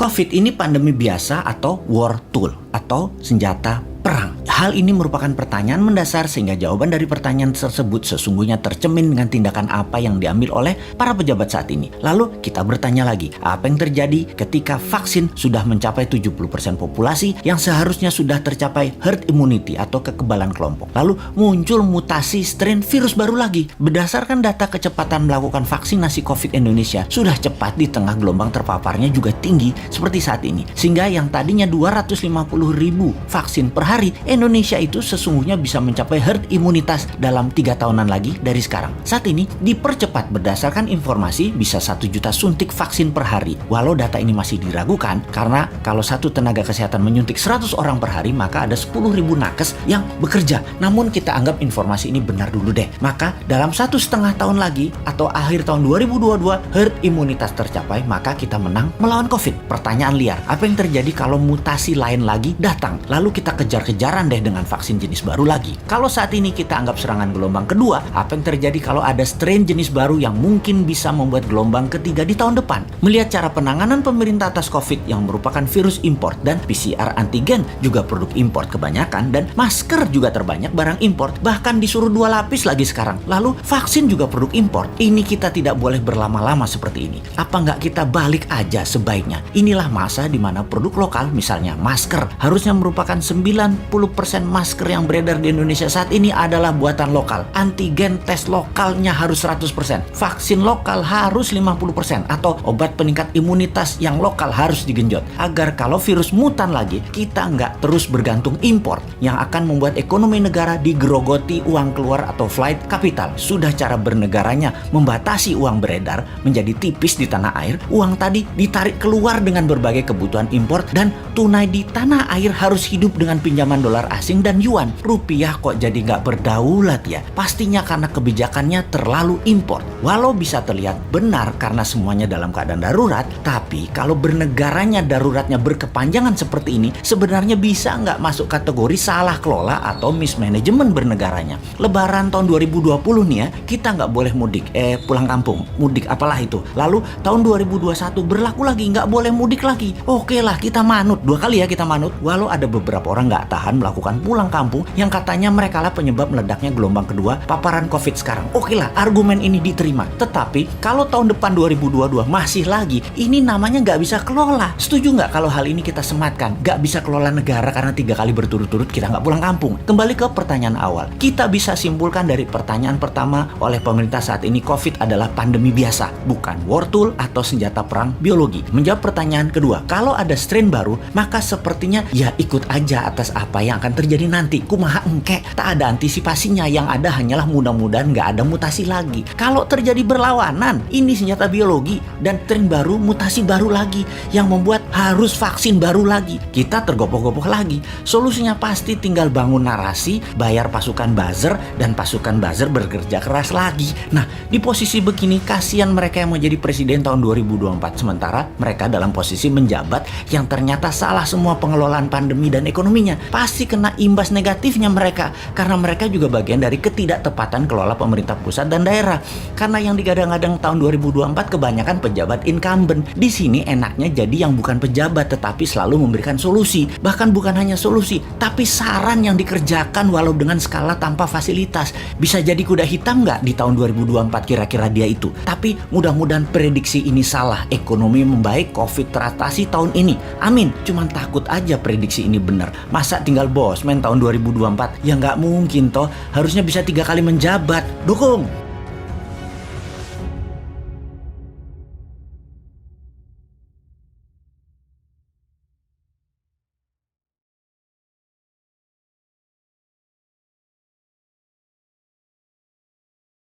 COVID ini pandemi biasa atau war tool atau senjata perang? Hal ini merupakan pertanyaan mendasar sehingga jawaban dari pertanyaan tersebut sesungguhnya tercermin dengan tindakan apa yang diambil oleh para pejabat saat ini. Lalu kita bertanya lagi, apa yang terjadi ketika vaksin sudah mencapai 70% populasi yang seharusnya sudah tercapai herd immunity atau kekebalan kelompok. Lalu muncul mutasi strain virus baru lagi. Berdasarkan data kecepatan melakukan vaksinasi COVID Indonesia sudah cepat di tengah gelombang terpaparnya juga tinggi seperti saat ini. Sehingga yang tadinya 250.000 vaksin per hari, Indonesia itu sesungguhnya bisa mencapai herd imunitas dalam 3 tahunan lagi dari sekarang. Saat ini dipercepat berdasarkan informasi bisa 1 juta suntik vaksin per hari. Walau data ini masih diragukan karena kalau satu tenaga kesehatan menyuntik 100 orang per hari maka ada 10.000 nakes yang bekerja. Namun kita anggap informasi ini benar dulu deh. Maka dalam 1,5 tahun lagi atau akhir tahun 2022 herd imunitas tercapai maka kita menang melawan COVID. Pertanyaan liar, apa yang terjadi kalau mutasi lain lagi datang? Lalu kita kejar-kejaran deh dengan vaksin jenis baru lagi. Kalau saat ini kita anggap serangan gelombang kedua, apa yang terjadi kalau ada strain jenis baru yang mungkin bisa membuat gelombang ketiga di tahun depan? Melihat cara penanganan pemerintah atas COVID yang merupakan virus import dan PCR antigen juga produk import kebanyakan dan masker juga terbanyak barang import, bahkan disuruh 2 lapis lagi sekarang. Lalu vaksin juga produk import. Ini kita tidak boleh berlama-lama seperti ini. Apa nggak kita balik aja sebaiknya? Inilah masa di mana produk lokal, misalnya masker, harusnya merupakan 90% masker yang beredar di Indonesia saat ini adalah buatan lokal. Antigen tes lokalnya harus 100%. Vaksin lokal harus 50%. Atau obat peningkat imunitas yang lokal harus digenjot. Agar kalau virus mutan lagi, kita nggak terus bergantung impor yang akan membuat ekonomi negara digerogoti uang keluar atau flight capital. Sudah cara bernegaranya membatasi uang beredar menjadi tipis di tanah air, uang tadi ditarik keluar dengan berbagai kebutuhan impor dan tunai di tanah air harus hidup dengan pinjaman dolar asing dan yuan. Rupiah kok jadi nggak berdaulat ya? Pastinya karena kebijakannya terlalu impor. Walau bisa terlihat benar karena semuanya dalam keadaan darurat, tapi kalau bernegaranya daruratnya berkepanjangan seperti ini, sebenarnya bisa nggak masuk kategori salah kelola atau mismanagement bernegaranya. Lebaran tahun 2020 nih ya, kita nggak boleh mudik, pulang kampung, mudik apalah itu. Lalu tahun 2021 berlaku lagi, nggak boleh mudik lagi. Oke lah, kita manut, 2 kali ya kita manut. Walau ada beberapa orang nggak tahan melakukan pulang kampung yang katanya mereka lah penyebab meledaknya gelombang kedua paparan COVID sekarang. Oke lah, argumen ini diterima. Tetapi kalau tahun depan 2022 masih lagi, ini namanya nggak bisa kelola. Setuju nggak kalau hal ini kita sematkan? Nggak bisa kelola negara karena 3 kali berturut-turut kita nggak pulang kampung. Kembali ke pertanyaan awal. Kita bisa simpulkan dari pertanyaan pertama oleh pemerintah saat ini, COVID adalah pandemi biasa, bukan war tool atau senjata perang biologi. Menjawab pertanyaan kedua, kalau ada strain baru, maka sepertinya ya ikut aja atas apa yang akan terjadi nanti. Kumaha engke, tak ada antisipasinya, yang ada hanyalah mudah-mudahan nggak ada mutasi lagi. Kalau terjadi berlawanan, ini senjata biologi dan strain baru, mutasi baru lagi yang membuat harus vaksin baru lagi. Kita tergopoh-gopoh lagi. Solusinya pasti tinggal bangun narasi, bayar pasukan buzzer, dan pasukan buzzer bekerja keras lagi. Nah, di posisi begini kasihan mereka yang mau jadi presiden tahun 2024 sementara mereka dalam posisi menjabat yang ternyata salah semua pengelolaan pandemi dan ekonominya. Pasti kena imbas negatifnya mereka karena mereka juga bagian dari ketidaktepatan kelola pemerintah pusat dan daerah. Karena yang digadang-gadang tahun 2024 kebanyakan pejabat incumbent. Di sini enaknya jadi yang bukan pejabat tetapi selalu memberikan solusi. Bahkan bukan hanya solusi, tapi saran yang dikerjakan walau dengan skala tanpa fasilitas. Bisa jadi kuda hitam nggak di tahun 2024 kira-kira dia itu? Tapi mudah-mudahan prediksi ini salah. Ekonomi membaik, COVID teratasi tahun ini. Amin. Cuman takut aja prediksi ini benar. Masa tinggal bosman tahun 2024? Ya nggak mungkin toh. Harusnya bisa 3 kali menjabat. Dukung!